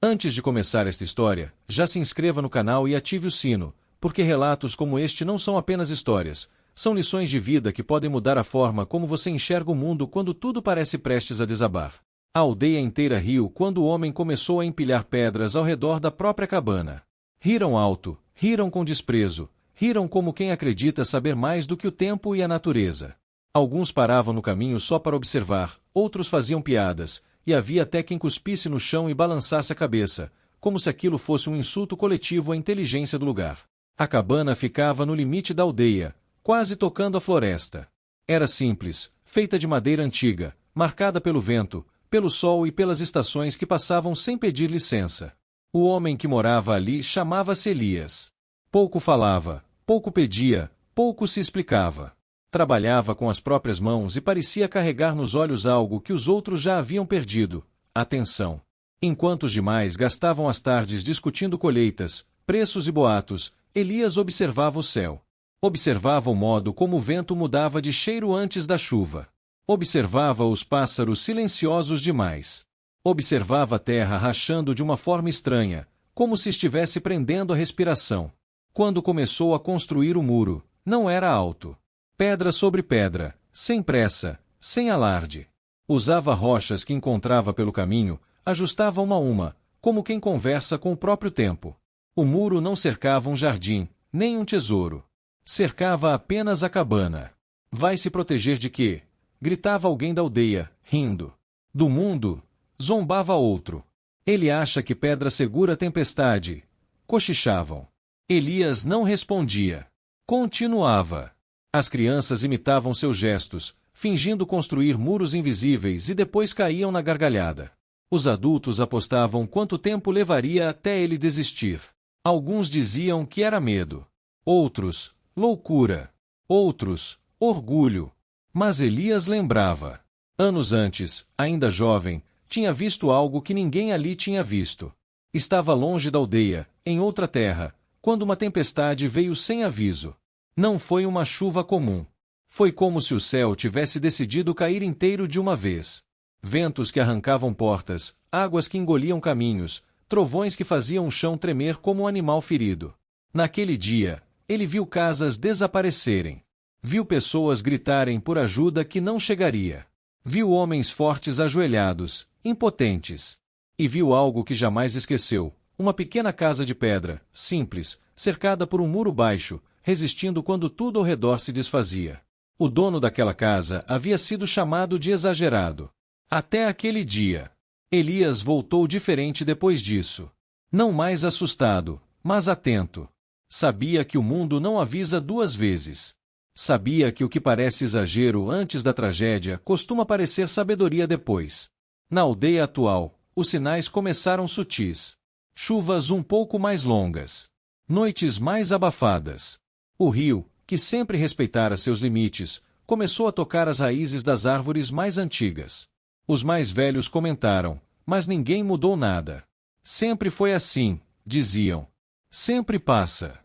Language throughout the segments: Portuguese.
Antes de começar esta história, já se inscreva no canal e ative o sino, porque relatos como este não são apenas histórias, são lições de vida que podem mudar a forma como você enxerga o mundo quando tudo parece prestes a desabar. A aldeia inteira riu quando o homem começou a empilhar pedras ao redor da própria cabana. Riram alto, riram com desprezo, riram como quem acredita saber mais do que o tempo e a natureza. Alguns paravam no caminho só para observar, outros faziam piadas, e havia até quem cuspisse no chão e balançasse a cabeça, como se aquilo fosse um insulto coletivo à inteligência do lugar. A cabana ficava no limite da aldeia, quase tocando a floresta. Era simples, feita de madeira antiga, marcada pelo vento, pelo sol e pelas estações que passavam sem pedir licença. O homem que morava ali chamava-se Elias. Pouco falava, pouco pedia, pouco se explicava. Trabalhava com as próprias mãos e parecia carregar nos olhos algo que os outros já haviam perdido: atenção. Enquanto os demais gastavam as tardes discutindo colheitas, preços e boatos, Elias observava o céu. Observava o modo como o vento mudava de cheiro antes da chuva. Observava os pássaros silenciosos demais. Observava a terra rachando de uma forma estranha, como se estivesse prendendo a respiração. Quando começou a construir o muro, não era alto. Pedra sobre pedra, sem pressa, sem alarde. Usava rochas que encontrava pelo caminho, ajustava uma a uma, como quem conversa com o próprio tempo. O muro não cercava um jardim, nem um tesouro. Cercava apenas a cabana. Vai se proteger de quê? Gritava alguém da aldeia, rindo. Do mundo? Zombava outro. Ele acha que pedra segura a tempestade. Cochichavam. Elias não respondia. Continuava. As crianças imitavam seus gestos, fingindo construir muros invisíveis e depois caíam na gargalhada. Os adultos apostavam quanto tempo levaria até ele desistir. Alguns diziam que era medo. Outros, loucura. Outros, orgulho. Mas Elias lembrava. Anos antes, ainda jovem, tinha visto algo que ninguém ali tinha visto. Estava longe da aldeia, em outra terra, quando uma tempestade veio sem aviso. Não foi uma chuva comum. Foi como se o céu tivesse decidido cair inteiro de uma vez. Ventos que arrancavam portas, águas que engoliam caminhos, trovões que faziam o chão tremer como um animal ferido. Naquele dia, ele viu casas desaparecerem. Viu pessoas gritarem por ajuda que não chegaria. Viu homens fortes ajoelhados, impotentes. E viu algo que jamais esqueceu: uma pequena casa de pedra, simples, cercada por um muro baixo, resistindo quando tudo ao redor se desfazia. O dono daquela casa havia sido chamado de exagerado. Até aquele dia. Elias voltou diferente depois disso. Não mais assustado, mas atento. Sabia que o mundo não avisa duas vezes. Sabia que o que parece exagero antes da tragédia costuma parecer sabedoria depois. Na aldeia atual, os sinais começaram sutis. Chuvas um pouco mais longas. Noites mais abafadas. O rio, que sempre respeitara seus limites, começou a tocar as raízes das árvores mais antigas. Os mais velhos comentaram, mas ninguém mudou nada. Sempre foi assim, diziam. Sempre passa.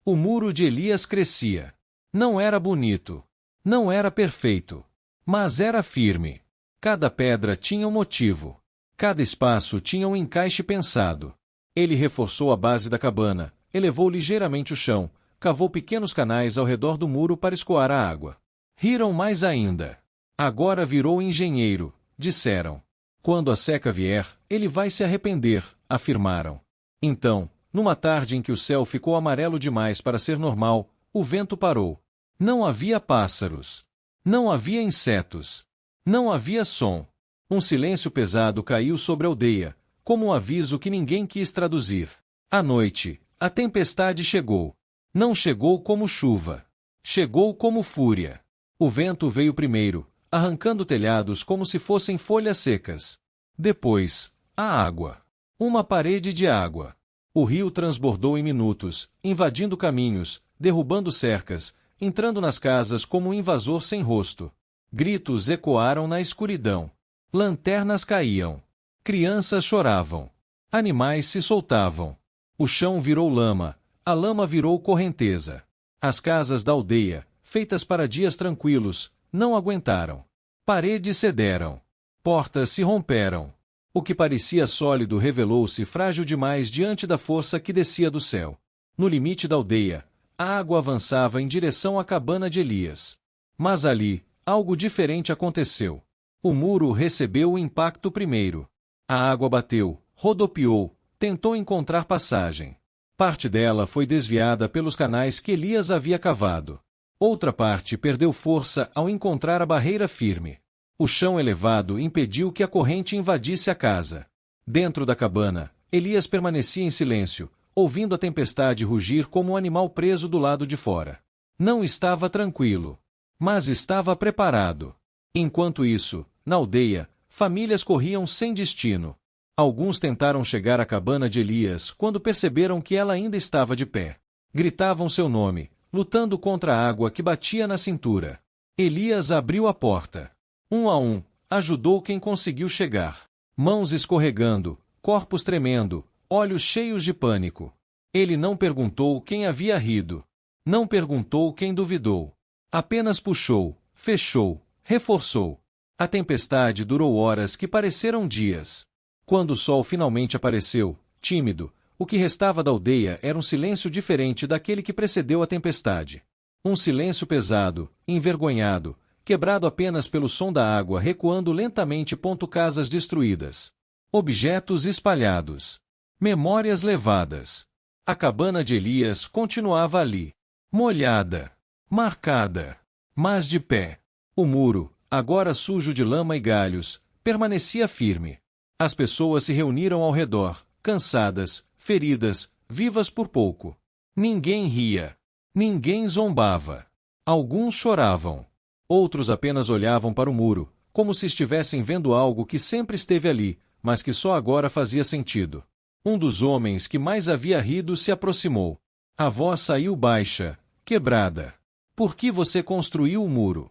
O muro de Elias crescia. Não era bonito. Não era perfeito. Mas era firme. Cada pedra tinha um motivo. Cada espaço tinha um encaixe pensado. Ele reforçou a base da cabana, elevou ligeiramente o chão, cavou pequenos canais ao redor do muro para escoar a água. Riram mais ainda. Agora virou engenheiro, disseram. Quando a seca vier, ele vai se arrepender, afirmaram. Então, numa tarde em que o céu ficou amarelo demais para ser normal, o vento parou. Não havia pássaros. Não havia insetos. Não havia som. Um silêncio pesado caiu sobre a aldeia, como um aviso que ninguém quis traduzir. À noite, a tempestade chegou. Não chegou como chuva. Chegou como fúria. O vento veio primeiro, arrancando telhados como se fossem folhas secas. Depois, a água. Uma parede de água. O rio transbordou em minutos, invadindo caminhos, derrubando cercas, entrando nas casas como um invasor sem rosto. Gritos ecoaram na escuridão. Lanternas caíam. Crianças choravam. Animais se soltavam. O chão virou lama. A lama virou correnteza. As casas da aldeia, feitas para dias tranquilos, não aguentaram. Paredes cederam. Portas se romperam. O que parecia sólido revelou-se frágil demais diante da força que descia do céu. No limite da aldeia, a água avançava em direção à cabana de Elias. Mas ali, algo diferente aconteceu. O muro recebeu o impacto primeiro. A água bateu, rodopiou, tentou encontrar passagem. Parte dela foi desviada pelos canais que Elias havia cavado. Outra parte perdeu força ao encontrar a barreira firme. O chão elevado impediu que a corrente invadisse a casa. Dentro da cabana, Elias permanecia em silêncio, ouvindo a tempestade rugir como um animal preso do lado de fora. Não estava tranquilo, mas estava preparado. Enquanto isso, na aldeia, famílias corriam sem destino. Alguns tentaram chegar à cabana de Elias quando perceberam que ela ainda estava de pé. Gritavam seu nome, lutando contra a água que batia na cintura. Elias abriu a porta. Um a um, ajudou quem conseguiu chegar. Mãos escorregando, corpos tremendo, olhos cheios de pânico. Ele não perguntou quem havia rido. Não perguntou quem duvidou. Apenas puxou, fechou, reforçou. A tempestade durou horas que pareceram dias. Quando o sol finalmente apareceu, tímido, o que restava da aldeia era um silêncio diferente daquele que precedeu a tempestade. Um silêncio pesado, envergonhado, quebrado apenas pelo som da água recuando lentamente. Casas destruídas. Objetos espalhados. Memórias levadas. A cabana de Elias continuava ali. Molhada. Marcada. Mas de pé. O muro, agora sujo de lama e galhos, permanecia firme. As pessoas se reuniram ao redor, cansadas, feridas, vivas por pouco. Ninguém ria. Ninguém zombava. Alguns choravam. Outros apenas olhavam para o muro, como se estivessem vendo algo que sempre esteve ali, mas que só agora fazia sentido. Um dos homens que mais havia rido se aproximou. A voz saiu baixa, quebrada. Por que você construiu o muro?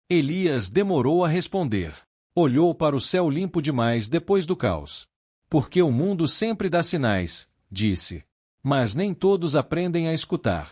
Elias demorou a responder. Olhou para o céu limpo demais depois do caos. Porque o mundo sempre dá sinais, disse. Mas nem todos aprendem a escutar.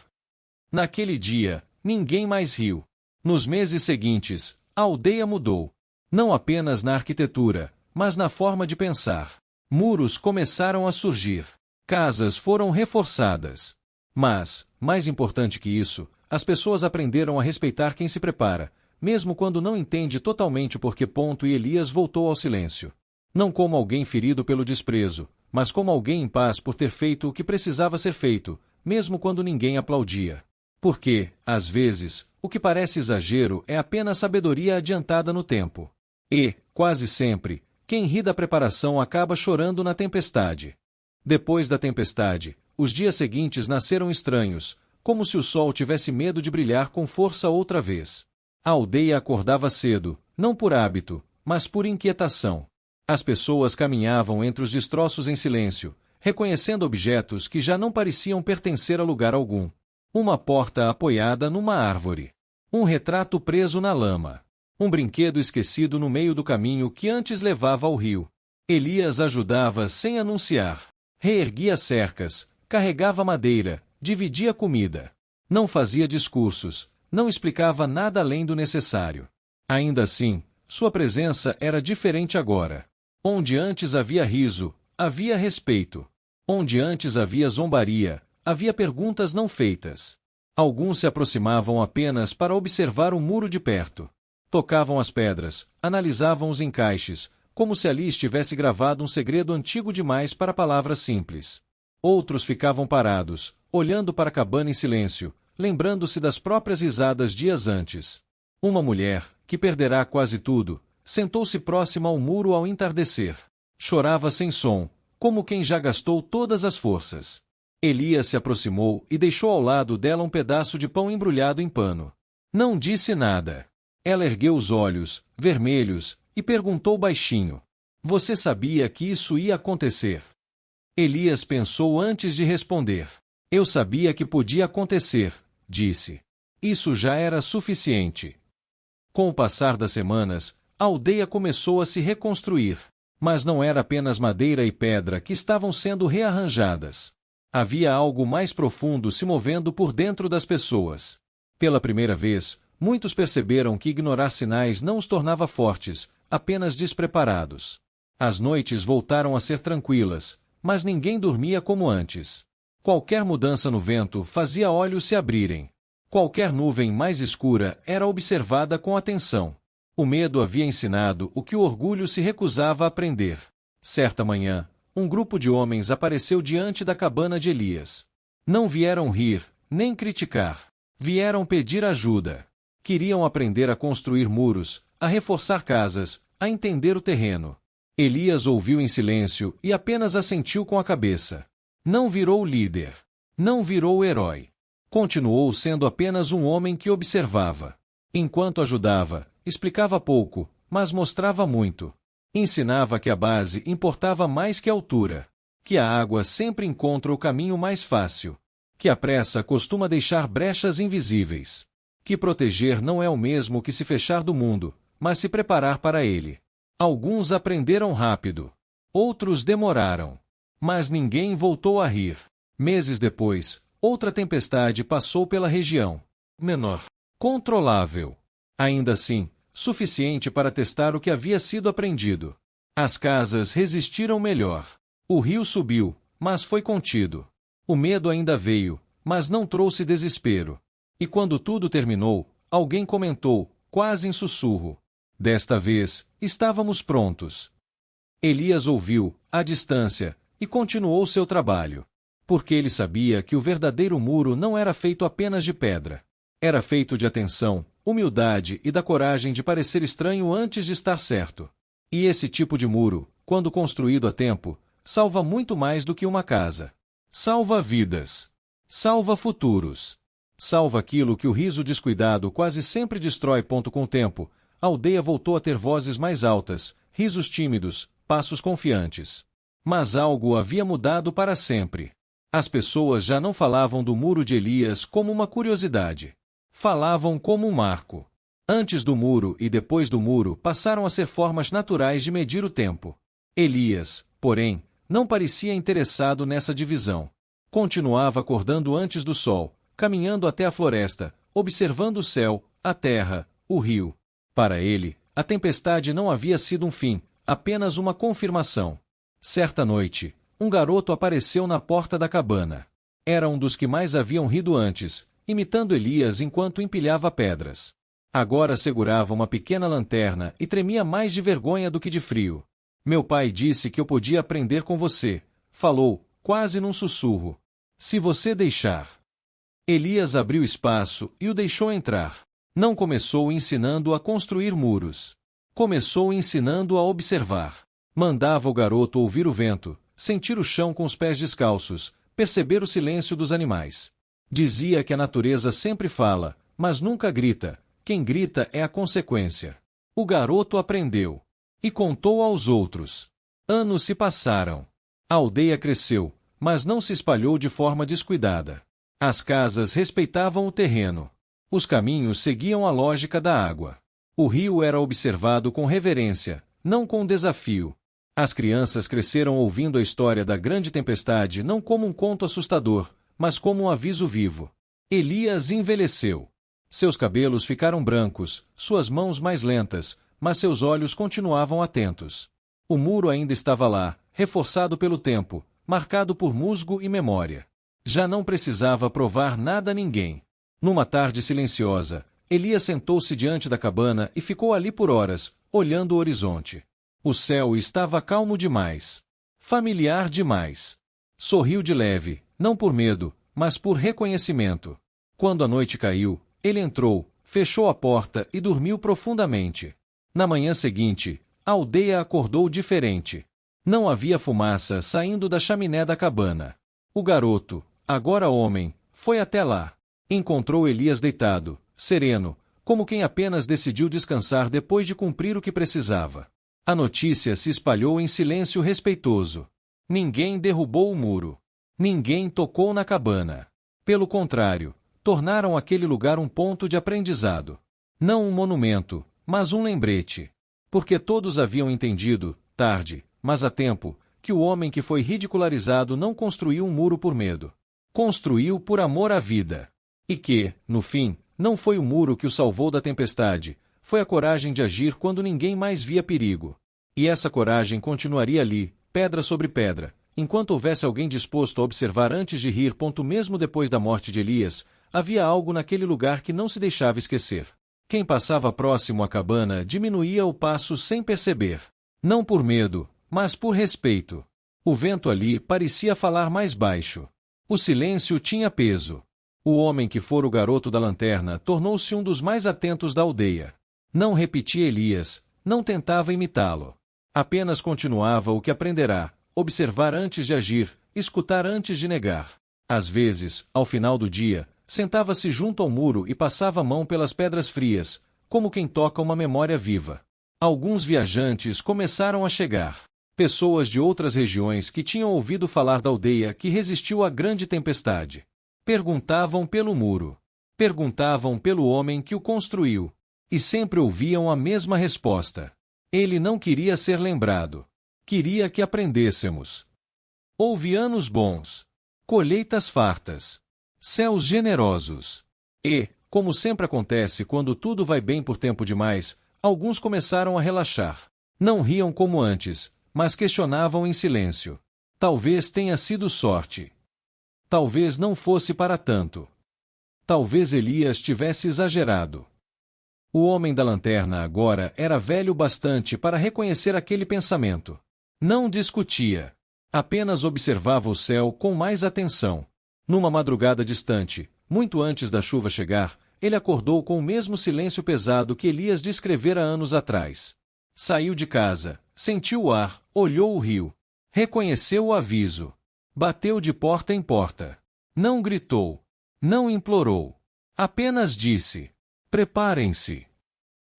Naquele dia, ninguém mais riu. Nos meses seguintes, a aldeia mudou. Não apenas na arquitetura, mas na forma de pensar. Muros começaram a surgir. Casas foram reforçadas. Mas, mais importante que isso, as pessoas aprenderam a respeitar quem se prepara, mesmo quando não entende totalmente por que. E Elias voltou ao silêncio. Não como alguém ferido pelo desprezo, mas como alguém em paz por ter feito o que precisava ser feito, mesmo quando ninguém aplaudia. Porque, às vezes, o que parece exagero é apenas sabedoria adiantada no tempo. E, quase sempre, quem ri da preparação acaba chorando na tempestade. Depois da tempestade, os dias seguintes nasceram estranhos, como se o sol tivesse medo de brilhar com força outra vez. A aldeia acordava cedo, não por hábito, mas por inquietação. As pessoas caminhavam entre os destroços em silêncio, reconhecendo objetos que já não pareciam pertencer a lugar algum. Uma porta apoiada numa árvore. Um retrato preso na lama. Um brinquedo esquecido no meio do caminho que antes levava ao rio. Elias ajudava sem anunciar. Reerguia cercas, carregava madeira, dividia comida. Não fazia discursos, não explicava nada além do necessário. Ainda assim, sua presença era diferente agora. Onde antes havia riso, havia respeito. Onde antes havia zombaria, havia perguntas não feitas. Alguns se aproximavam apenas para observar o muro de perto. Tocavam as pedras, analisavam os encaixes, como se ali estivesse gravado um segredo antigo demais para palavras simples. Outros ficavam parados, olhando para a cabana em silêncio, lembrando-se das próprias risadas dias antes. Uma mulher, que perderá quase tudo, sentou-se próxima ao muro ao entardecer. Chorava sem som, como quem já gastou todas as forças. Elias se aproximou e deixou ao lado dela um pedaço de pão embrulhado em pano. Não disse nada. Ela ergueu os olhos, vermelhos, e perguntou baixinho: "Você sabia que isso ia acontecer?" Elias pensou antes de responder. "Eu sabia que podia acontecer", disse. Isso já era suficiente. Com o passar das semanas, a aldeia começou a se reconstruir. Mas não era apenas madeira e pedra que estavam sendo rearranjadas. Havia algo mais profundo se movendo por dentro das pessoas. Pela primeira vez, muitos perceberam que ignorar sinais não os tornava fortes, apenas despreparados. As noites voltaram a ser tranquilas, mas ninguém dormia como antes. Qualquer mudança no vento fazia olhos se abrirem. Qualquer nuvem mais escura era observada com atenção. O medo havia ensinado o que o orgulho se recusava a aprender. Certa manhã, um grupo de homens apareceu diante da cabana de Elias. Não vieram rir, nem criticar. Vieram pedir ajuda. Queriam aprender a construir muros, a reforçar casas, a entender o terreno. Elias ouviu em silêncio e apenas assentiu com a cabeça. Não virou líder. Não virou herói. Continuou sendo apenas um homem que observava. Enquanto ajudava, explicava pouco, mas mostrava muito. Ensinava que a base importava mais que a altura. Que a água sempre encontra o caminho mais fácil. Que a pressa costuma deixar brechas invisíveis. Que proteger não é o mesmo que se fechar do mundo, mas se preparar para ele. Alguns aprenderam rápido. Outros demoraram. Mas ninguém voltou a rir. Meses depois, outra tempestade passou pela região. Menor. Controlável. Ainda assim, suficiente para testar o que havia sido aprendido. As casas resistiram melhor. O rio subiu, mas foi contido. O medo ainda veio, mas não trouxe desespero. E quando tudo terminou, alguém comentou, quase em sussurro: desta vez, estávamos prontos. Elias ouviu, à distância, e continuou seu trabalho. Porque ele sabia que o verdadeiro muro não era feito apenas de pedra. Era feito de atenção, humildade e da coragem de parecer estranho antes de estar certo. E esse tipo de muro, quando construído a tempo, salva muito mais do que uma casa. Salva vidas. Salva futuros. Salva aquilo que o riso descuidado quase sempre destrói. Com o tempo, a aldeia voltou a ter vozes mais altas, risos tímidos, passos confiantes. Mas algo havia mudado para sempre. As pessoas já não falavam do muro de Elias como uma curiosidade. Falavam como um marco. Antes do muro e depois do muro passaram a ser formas naturais de medir o tempo. Elias, porém, não parecia interessado nessa divisão. Continuava acordando antes do sol, caminhando até a floresta, observando o céu, a terra, o rio. Para ele, a tempestade não havia sido um fim, apenas uma confirmação. Certa noite, um garoto apareceu na porta da cabana. Era um dos que mais haviam rido antes, imitando Elias enquanto empilhava pedras. Agora segurava uma pequena lanterna e tremia mais de vergonha do que de frio. Meu pai disse que eu podia aprender com você, falou, quase num sussurro. Se você deixar. Elias abriu espaço e o deixou entrar. Não começou ensinando a construir muros. Começou ensinando a observar. Mandava o garoto ouvir o vento, sentir o chão com os pés descalços, perceber o silêncio dos animais. Dizia que a natureza sempre fala, mas nunca grita. Quem grita é a consequência. O garoto aprendeu. E contou aos outros. Anos se passaram. A aldeia cresceu, mas não se espalhou de forma descuidada. As casas respeitavam o terreno. Os caminhos seguiam a lógica da água. O rio era observado com reverência, não com desafio. As crianças cresceram ouvindo a história da grande tempestade não como um conto assustador, mas como um aviso vivo. Elias envelheceu. Seus cabelos ficaram brancos, suas mãos mais lentas, mas seus olhos continuavam atentos. O muro ainda estava lá, reforçado pelo tempo, marcado por musgo e memória. Já não precisava provar nada a ninguém. Numa tarde silenciosa, Elias sentou-se diante da cabana e ficou ali por horas, olhando o horizonte. O céu estava calmo demais. Familiar demais. Sorriu de leve, não por medo, mas por reconhecimento. Quando a noite caiu, ele entrou, fechou a porta e dormiu profundamente. Na manhã seguinte, a aldeia acordou diferente. Não havia fumaça saindo da chaminé da cabana. O garoto, agora homem, foi até lá. Encontrou Elias deitado, sereno, como quem apenas decidiu descansar depois de cumprir o que precisava. A notícia se espalhou em silêncio respeitoso. Ninguém derrubou o muro. Ninguém tocou na cabana. Pelo contrário, tornaram aquele lugar um ponto de aprendizado. Não um monumento, mas um lembrete. Porque todos haviam entendido, tarde, mas a tempo, que o homem que foi ridicularizado não construiu um muro por medo. Construiu por amor à vida. E que, no fim, não foi o muro que o salvou da tempestade, foi a coragem de agir quando ninguém mais via perigo. E essa coragem continuaria ali, pedra sobre pedra, enquanto houvesse alguém disposto a observar antes de rir. Mesmo depois da morte de Elias, havia algo naquele lugar que não se deixava esquecer. Quem passava próximo à cabana diminuía o passo sem perceber. Não por medo, mas por respeito. O vento ali parecia falar mais baixo. O silêncio tinha peso. O homem que fora o garoto da lanterna tornou-se um dos mais atentos da aldeia. Não repetia Elias, não tentava imitá-lo. Apenas continuava o que aprenderá: observar antes de agir, escutar antes de negar. Às vezes, ao final do dia, sentava-se junto ao muro e passava a mão pelas pedras frias, como quem toca uma memória viva. Alguns viajantes começaram a chegar. Pessoas de outras regiões que tinham ouvido falar da aldeia que resistiu à grande tempestade. Perguntavam pelo muro. Perguntavam pelo homem que o construiu. E sempre ouviam a mesma resposta. Ele não queria ser lembrado. Queria que aprendêssemos. Houve anos bons. Colheitas fartas. Céus generosos. E, como sempre acontece quando tudo vai bem por tempo demais, alguns começaram a relaxar. Não riam como antes, mas questionavam em silêncio. Talvez tenha sido sorte. Talvez não fosse para tanto. Talvez Elias tivesse exagerado. O homem da lanterna agora era velho bastante para reconhecer aquele pensamento. Não discutia. Apenas observava o céu com mais atenção. Numa madrugada distante, muito antes da chuva chegar, ele acordou com o mesmo silêncio pesado que Elias descrevera anos atrás. Saiu de casa, sentiu o ar, olhou o rio. Reconheceu o aviso. Bateu de porta em porta. Não gritou. Não implorou. Apenas disse: preparem-se.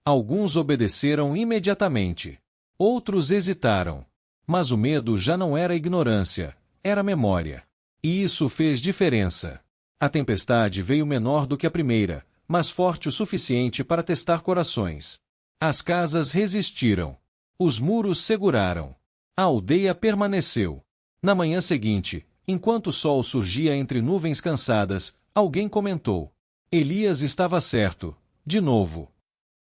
Alguns obedeceram imediatamente. Outros hesitaram. Mas o medo já não era ignorância, era memória. E isso fez diferença. A tempestade veio menor do que a primeira, mas forte o suficiente para testar corações. As casas resistiram. Os muros seguraram. A aldeia permaneceu. Na manhã seguinte, enquanto o sol surgia entre nuvens cansadas, alguém comentou: Elias estava certo, de novo.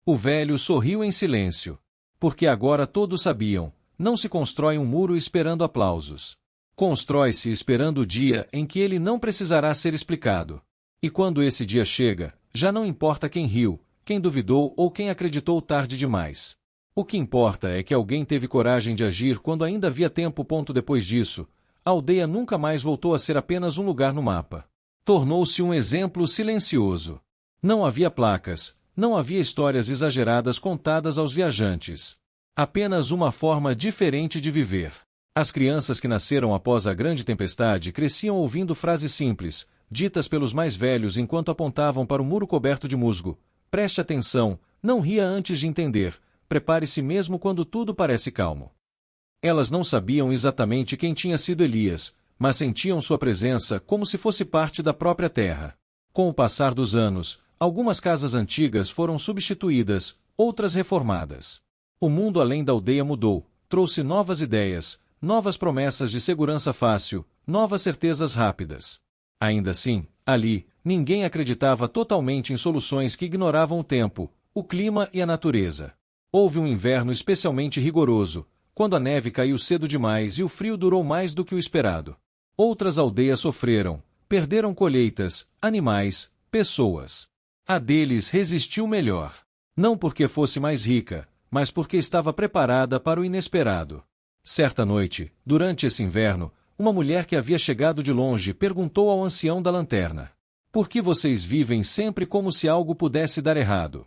O velho sorriu em silêncio. Porque agora todos sabiam: não se constrói um muro esperando aplausos. Constrói-se esperando o dia em que ele não precisará ser explicado. E quando esse dia chega, já não importa quem riu, quem duvidou ou quem acreditou tarde demais. O que importa é que alguém teve coragem de agir quando ainda havia tempo. Depois disso, a aldeia nunca mais voltou a ser apenas um lugar no mapa. Tornou-se um exemplo silencioso. Não havia placas, não havia histórias exageradas contadas aos viajantes. Apenas uma forma diferente de viver. As crianças que nasceram após a grande tempestade cresciam ouvindo frases simples, ditas pelos mais velhos enquanto apontavam para o muro coberto de musgo. Preste atenção, não ria antes de entender, prepare-se mesmo quando tudo parece calmo. Elas não sabiam exatamente quem tinha sido Elias, mas sentiam sua presença como se fosse parte da própria terra. Com o passar dos anos, algumas casas antigas foram substituídas, outras reformadas. O mundo além da aldeia mudou, trouxe novas ideias, novas promessas de segurança fácil, novas certezas rápidas. Ainda assim, ali, ninguém acreditava totalmente em soluções que ignoravam o tempo, o clima e a natureza. Houve um inverno especialmente rigoroso, quando a neve caiu cedo demais e o frio durou mais do que o esperado. Outras aldeias sofreram, perderam colheitas, animais, pessoas. A deles resistiu melhor. Não porque fosse mais rica, mas porque estava preparada para o inesperado. Certa noite, durante esse inverno, uma mulher que havia chegado de longe perguntou ao ancião da lanterna: por que vocês vivem sempre como se algo pudesse dar errado?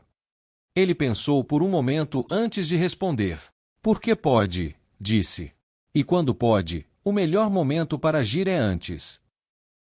Ele pensou por um momento antes de responder. Porque pode, disse. E quando pode, o melhor momento para agir é antes.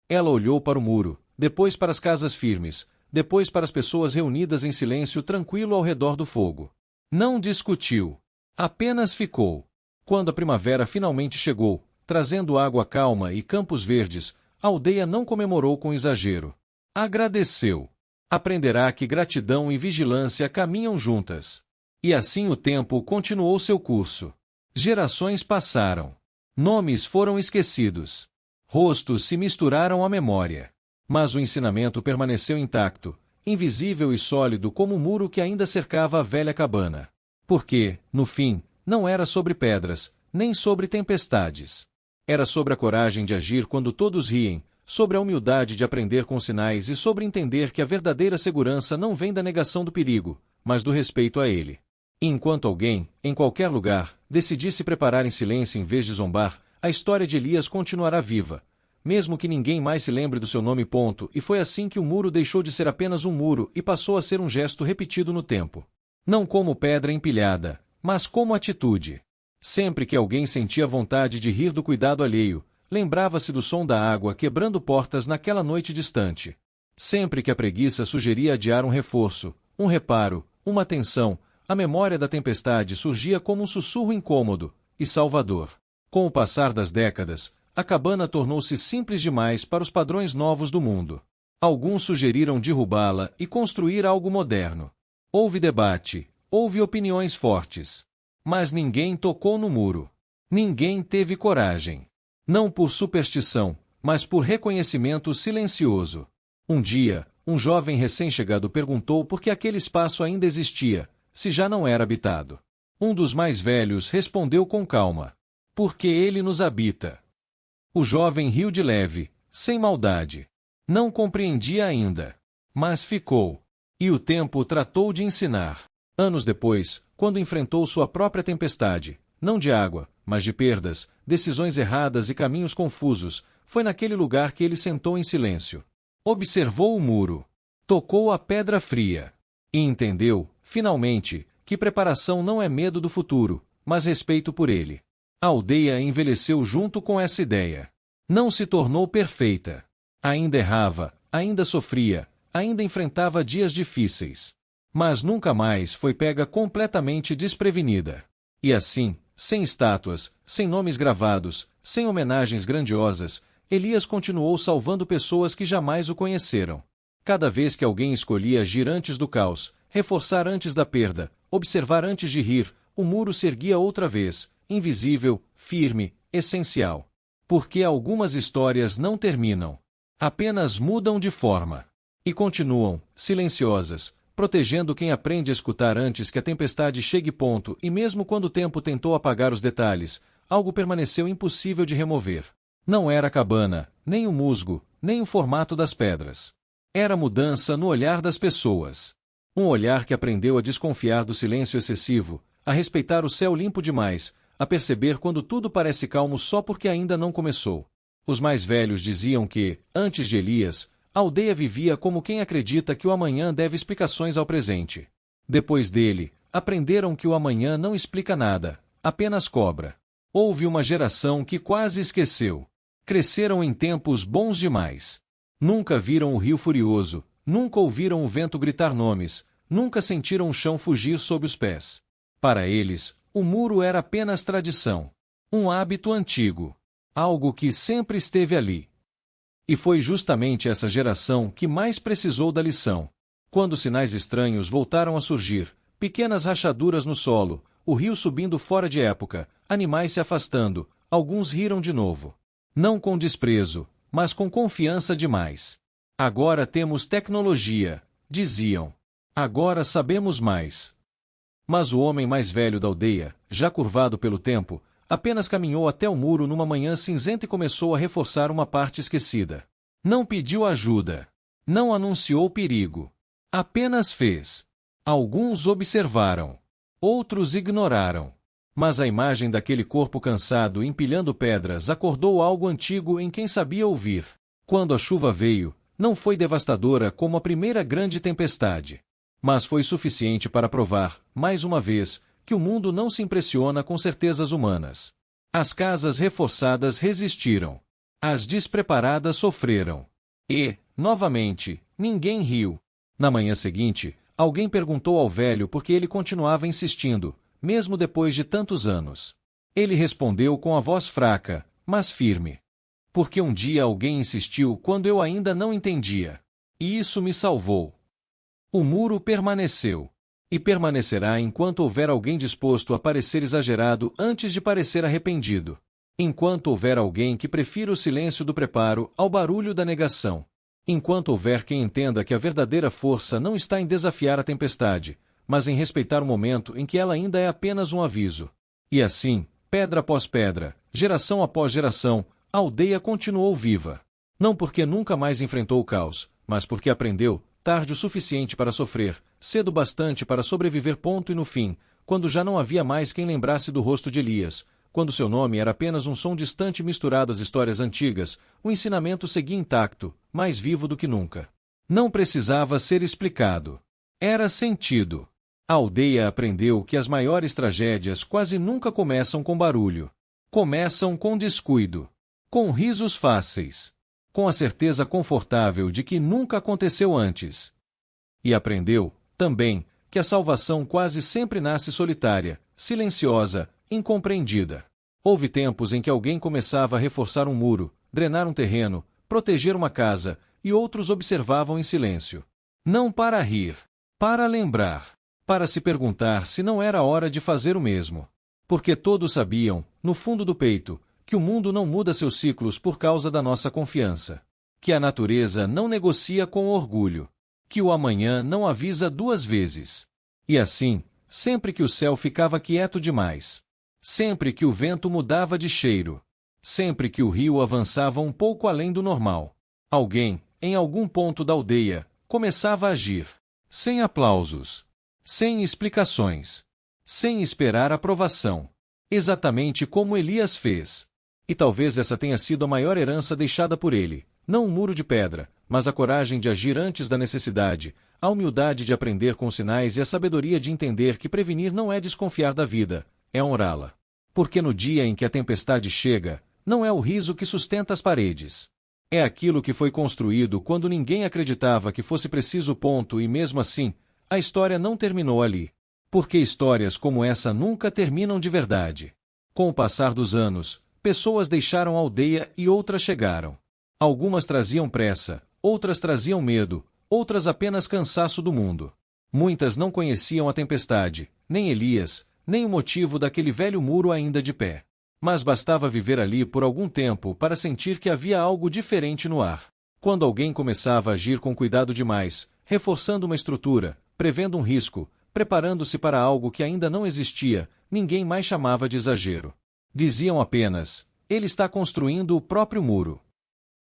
Ela olhou para o muro, depois para as casas firmes, depois para as pessoas reunidas em silêncio tranquilo ao redor do fogo. Não discutiu. Apenas ficou. Quando a primavera finalmente chegou, trazendo água calma e campos verdes, a aldeia não comemorou com exagero. Agradeceu. Aprenderá que gratidão e vigilância caminham juntas. E assim o tempo continuou seu curso. Gerações passaram. Nomes foram esquecidos. Rostos se misturaram à memória. Mas o ensinamento permaneceu intacto, invisível e sólido como o muro que ainda cercava a velha cabana. Porque, no fim, não era sobre pedras, nem sobre tempestades. Era sobre a coragem de agir quando todos riem, sobre a humildade de aprender com sinais e sobre entender que a verdadeira segurança não vem da negação do perigo, mas do respeito a ele. E enquanto alguém, em qualquer lugar, decidisse preparar em silêncio em vez de zombar, a história de Elias continuará viva, mesmo que ninguém mais se lembre do seu nome. E foi assim que o muro deixou de ser apenas um muro e passou a ser um gesto repetido no tempo. Não como pedra empilhada, mas como atitude. Sempre que alguém sentia vontade de rir do cuidado alheio, lembrava-se do som da água quebrando portas naquela noite distante. Sempre que a preguiça sugeria adiar um reforço, um reparo, uma atenção, a memória da tempestade surgia como um sussurro incômodo e salvador. Com o passar das décadas, a cabana tornou-se simples demais para os padrões novos do mundo. Alguns sugeriram derrubá-la e construir algo moderno. Houve debate, houve opiniões fortes. Mas ninguém tocou no muro. Ninguém teve coragem. Não por superstição, mas por reconhecimento silencioso. Um dia, um jovem recém-chegado perguntou por que aquele espaço ainda existia, se já não era habitado. Um dos mais velhos respondeu com calma: porque ele nos habita. O jovem riu de leve, sem maldade. Não compreendia ainda. Mas ficou. E o tempo tratou de ensinar. Anos depois, quando enfrentou sua própria tempestade, não de água, mas de perdas, decisões erradas e caminhos confusos, foi naquele lugar que ele sentou em silêncio. Observou o muro. Tocou a pedra fria. E entendeu, finalmente, que preparação não é medo do futuro, mas respeito por ele. A aldeia envelheceu junto com essa ideia. Não se tornou perfeita. Ainda errava, ainda sofria, ainda enfrentava dias difíceis. Mas nunca mais foi pega completamente desprevenida. E assim, sem estátuas, sem nomes gravados, sem homenagens grandiosas, Elias continuou salvando pessoas que jamais o conheceram. Cada vez que alguém escolhia agir antes do caos, reforçar antes da perda, observar antes de rir, o muro se erguia outra vez, invisível, firme, essencial. Porque algumas histórias não terminam. Apenas mudam de forma. E continuam, silenciosas, protegendo quem aprende a escutar antes que a tempestade chegue. E mesmo quando o tempo tentou apagar os detalhes, algo permaneceu impossível de remover. Não era a cabana, nem o musgo, nem o formato das pedras. Era mudança no olhar das pessoas. Um olhar que aprendeu a desconfiar do silêncio excessivo, a respeitar o céu limpo demais, a perceber quando tudo parece calmo só porque ainda não começou. Os mais velhos diziam que, antes de Elias, a aldeia vivia como quem acredita que o amanhã deve explicações ao presente. Depois dele, aprenderam que o amanhã não explica nada, apenas cobra. Houve uma geração que quase esqueceu. Cresceram em tempos bons demais. Nunca viram o rio furioso, nunca ouviram o vento gritar nomes, nunca sentiram o chão fugir sob os pés. Para eles, o muro era apenas tradição. Um hábito antigo. Algo que sempre esteve ali. E foi justamente essa geração que mais precisou da lição. Quando sinais estranhos voltaram a surgir, pequenas rachaduras no solo, o rio subindo fora de época, animais se afastando, alguns riram de novo. Não com desprezo, mas com confiança demais. Agora temos tecnologia, diziam. Agora sabemos mais. Mas o homem mais velho da aldeia, já curvado pelo tempo, apenas caminhou até o muro numa manhã cinzenta e começou a reforçar uma parte esquecida. Não pediu ajuda. Não anunciou perigo. Apenas fez. Alguns observaram. Outros ignoraram. Mas a imagem daquele corpo cansado empilhando pedras acordou algo antigo em quem sabia ouvir. Quando a chuva veio, não foi devastadora como a primeira grande tempestade. Mas foi suficiente para provar, mais uma vez, que o mundo não se impressiona com certezas humanas. As casas reforçadas resistiram. As despreparadas sofreram. E, novamente, ninguém riu. Na manhã seguinte, alguém perguntou ao velho por que ele continuava insistindo, mesmo depois de tantos anos. Ele respondeu com a voz fraca, mas firme. Porque um dia alguém insistiu quando eu ainda não entendia. E isso me salvou. O muro permaneceu. E permanecerá enquanto houver alguém disposto a parecer exagerado antes de parecer arrependido. Enquanto houver alguém que prefira o silêncio do preparo ao barulho da negação. Enquanto houver quem entenda que a verdadeira força não está em desafiar a tempestade, mas em respeitar o momento em que ela ainda é apenas um aviso. E assim, pedra após pedra, geração após geração, a aldeia continuou viva. Não porque nunca mais enfrentou o caos, mas porque aprendeu, tarde o suficiente para sofrer, cedo bastante para sobreviver. E no fim, quando já não havia mais quem lembrasse do rosto de Elias, quando seu nome era apenas um som distante misturado às histórias antigas, o ensinamento seguia intacto, mais vivo do que nunca. Não precisava ser explicado. Era sentido. A aldeia aprendeu que as maiores tragédias quase nunca começam com barulho. Começam com descuido. Com risos fáceis. Com a certeza confortável de que nunca aconteceu antes. E aprendeu, também, que a salvação quase sempre nasce solitária, silenciosa, incompreendida. Houve tempos em que alguém começava a reforçar um muro, drenar um terreno, proteger uma casa, e outros observavam em silêncio. Não para rir, para lembrar, para se perguntar se não era hora de fazer o mesmo. Porque todos sabiam, no fundo do peito, que o mundo não muda seus ciclos por causa da nossa confiança. Que a natureza não negocia com orgulho. Que o amanhã não avisa duas vezes. E assim, sempre que o céu ficava quieto demais. Sempre que o vento mudava de cheiro. Sempre que o rio avançava um pouco além do normal. Alguém, em algum ponto da aldeia, começava a agir. Sem aplausos. Sem explicações. Sem esperar aprovação. Exatamente como Elias fez. E talvez essa tenha sido a maior herança deixada por ele. Não um muro de pedra, mas a coragem de agir antes da necessidade, a humildade de aprender com os sinais e a sabedoria de entender que prevenir não é desconfiar da vida, é honrá-la. Porque no dia em que a tempestade chega, não é o riso que sustenta as paredes. É aquilo que foi construído quando ninguém acreditava que fosse preciso. E mesmo assim, a história não terminou ali. Porque histórias como essa nunca terminam de verdade. Com o passar dos anos, pessoas deixaram a aldeia e outras chegaram. Algumas traziam pressa, outras traziam medo, outras apenas cansaço do mundo. Muitas não conheciam a tempestade, nem Elias, nem o motivo daquele velho muro ainda de pé. Mas bastava viver ali por algum tempo para sentir que havia algo diferente no ar. Quando alguém começava a agir com cuidado demais, reforçando uma estrutura, prevendo um risco, preparando-se para algo que ainda não existia, ninguém mais chamava de exagero. Diziam apenas, ele está construindo o próprio muro.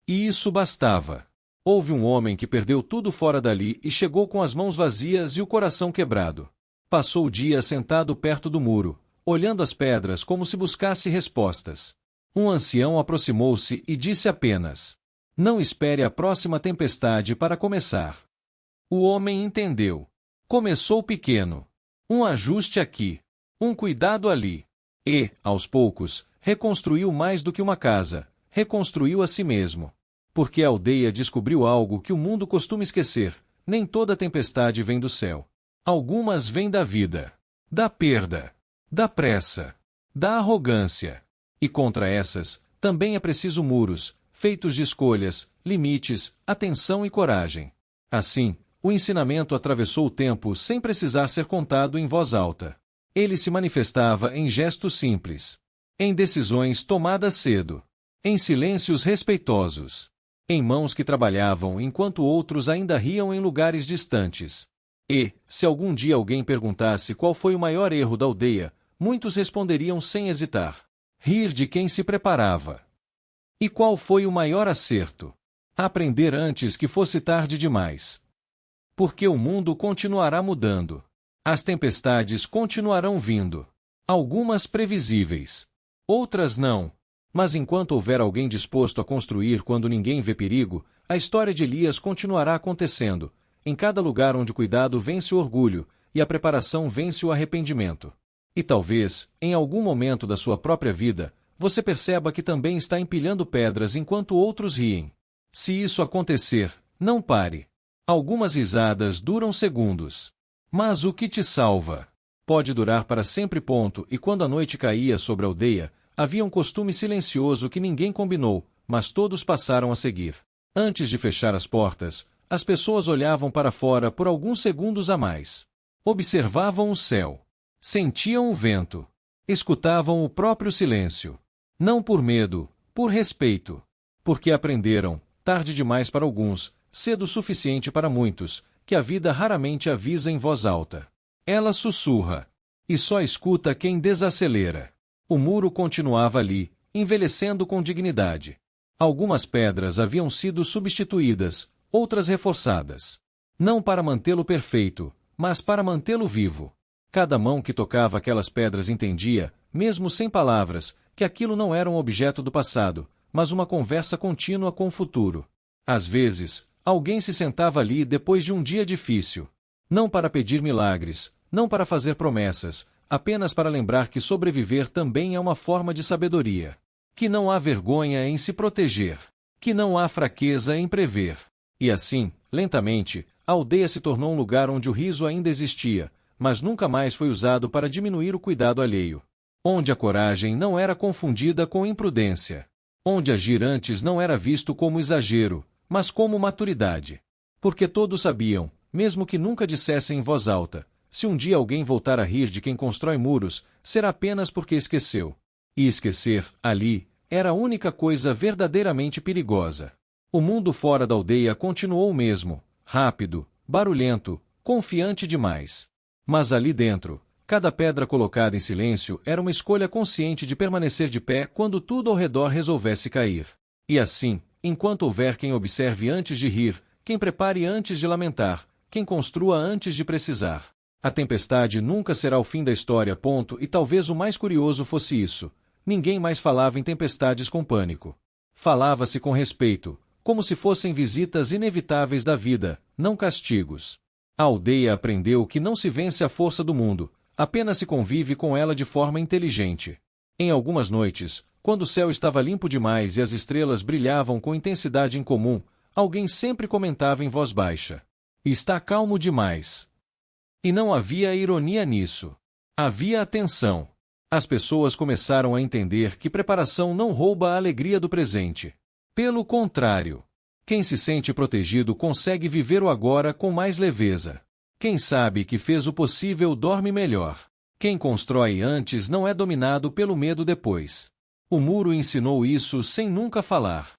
E isso bastava. Houve um homem que perdeu tudo fora dali e chegou com as mãos vazias e o coração quebrado. Passou o dia sentado perto do muro, olhando as pedras como se buscasse respostas. Um ancião aproximou-se e disse apenas: não espere a próxima tempestade para começar. O homem entendeu. Começou pequeno. Um ajuste aqui. Um cuidado ali. E, aos poucos, reconstruiu mais do que uma casa. Reconstruiu a si mesmo. Porque a aldeia descobriu algo que o mundo costuma esquecer. Nem toda tempestade vem do céu. Algumas vêm da vida. Da perda. Da pressa. Da arrogância. E contra essas, também é preciso muros, feitos de escolhas, limites, atenção e coragem. Assim, o ensinamento atravessou o tempo sem precisar ser contado em voz alta. Ele se manifestava em gestos simples. Em decisões tomadas cedo. Em silêncios respeitosos. Em mãos que trabalhavam enquanto outros ainda riam em lugares distantes. E, se algum dia alguém perguntasse qual foi o maior erro da aldeia, muitos responderiam sem hesitar: rir de quem se preparava. E qual foi o maior acerto? Aprender antes que fosse tarde demais. Porque o mundo continuará mudando. As tempestades continuarão vindo. Algumas previsíveis. Outras não. Mas enquanto houver alguém disposto a construir quando ninguém vê perigo, a história de Elias continuará acontecendo, em cada lugar onde o cuidado vence o orgulho, e a preparação vence o arrependimento. E talvez, em algum momento da sua própria vida, você perceba que também está empilhando pedras enquanto outros riem. Se isso acontecer, não pare. Algumas risadas duram segundos. Mas o que te salva? Pode durar para sempre. E quando a noite caía sobre a aldeia, havia um costume silencioso que ninguém combinou, mas todos passaram a seguir. Antes de fechar as portas, as pessoas olhavam para fora por alguns segundos a mais. Observavam o céu. Sentiam o vento. Escutavam o próprio silêncio. Não por medo, por respeito. Porque aprenderam, tarde demais para alguns, cedo o suficiente para muitos, que a vida raramente avisa em voz alta. Ela sussurra. E só escuta quem desacelera. O muro continuava ali, envelhecendo com dignidade. Algumas pedras haviam sido substituídas, outras reforçadas. Não para mantê-lo perfeito, mas para mantê-lo vivo. Cada mão que tocava aquelas pedras entendia, mesmo sem palavras, que aquilo não era um objeto do passado, mas uma conversa contínua com o futuro. Às vezes, alguém se sentava ali depois de um dia difícil. Não para pedir milagres, não para fazer promessas, apenas para lembrar que sobreviver também é uma forma de sabedoria. Que não há vergonha em se proteger. Que não há fraqueza em prever. E assim, lentamente, a aldeia se tornou um lugar onde o riso ainda existia, mas nunca mais foi usado para diminuir o cuidado alheio. Onde a coragem não era confundida com imprudência. Onde agir antes não era visto como exagero, mas como maturidade. Porque todos sabiam, mesmo que nunca dissessem em voz alta, se um dia alguém voltar a rir de quem constrói muros, será apenas porque esqueceu. E esquecer, ali, era a única coisa verdadeiramente perigosa. O mundo fora da aldeia continuou o mesmo, rápido, barulhento, confiante demais. Mas ali dentro, cada pedra colocada em silêncio era uma escolha consciente de permanecer de pé quando tudo ao redor resolvesse cair. E assim, enquanto houver quem observe antes de rir, quem prepare antes de lamentar, quem construa antes de precisar. A tempestade nunca será o fim da história, ponto, e talvez o mais curioso fosse isso. Ninguém mais falava em tempestades com pânico. Falava-se com respeito, como se fossem visitas inevitáveis da vida, não castigos. A aldeia aprendeu que não se vence a força do mundo, apenas se convive com ela de forma inteligente. Em algumas noites, quando o céu estava limpo demais e as estrelas brilhavam com intensidade incomum, alguém sempre comentava em voz baixa: "Está calmo demais." E não havia ironia nisso. Havia atenção. As pessoas começaram a entender que preparação não rouba a alegria do presente. Pelo contrário, quem se sente protegido consegue viver o agora com mais leveza. Quem sabe que fez o possível dorme melhor. Quem constrói antes não é dominado pelo medo depois. O muro ensinou isso sem nunca falar.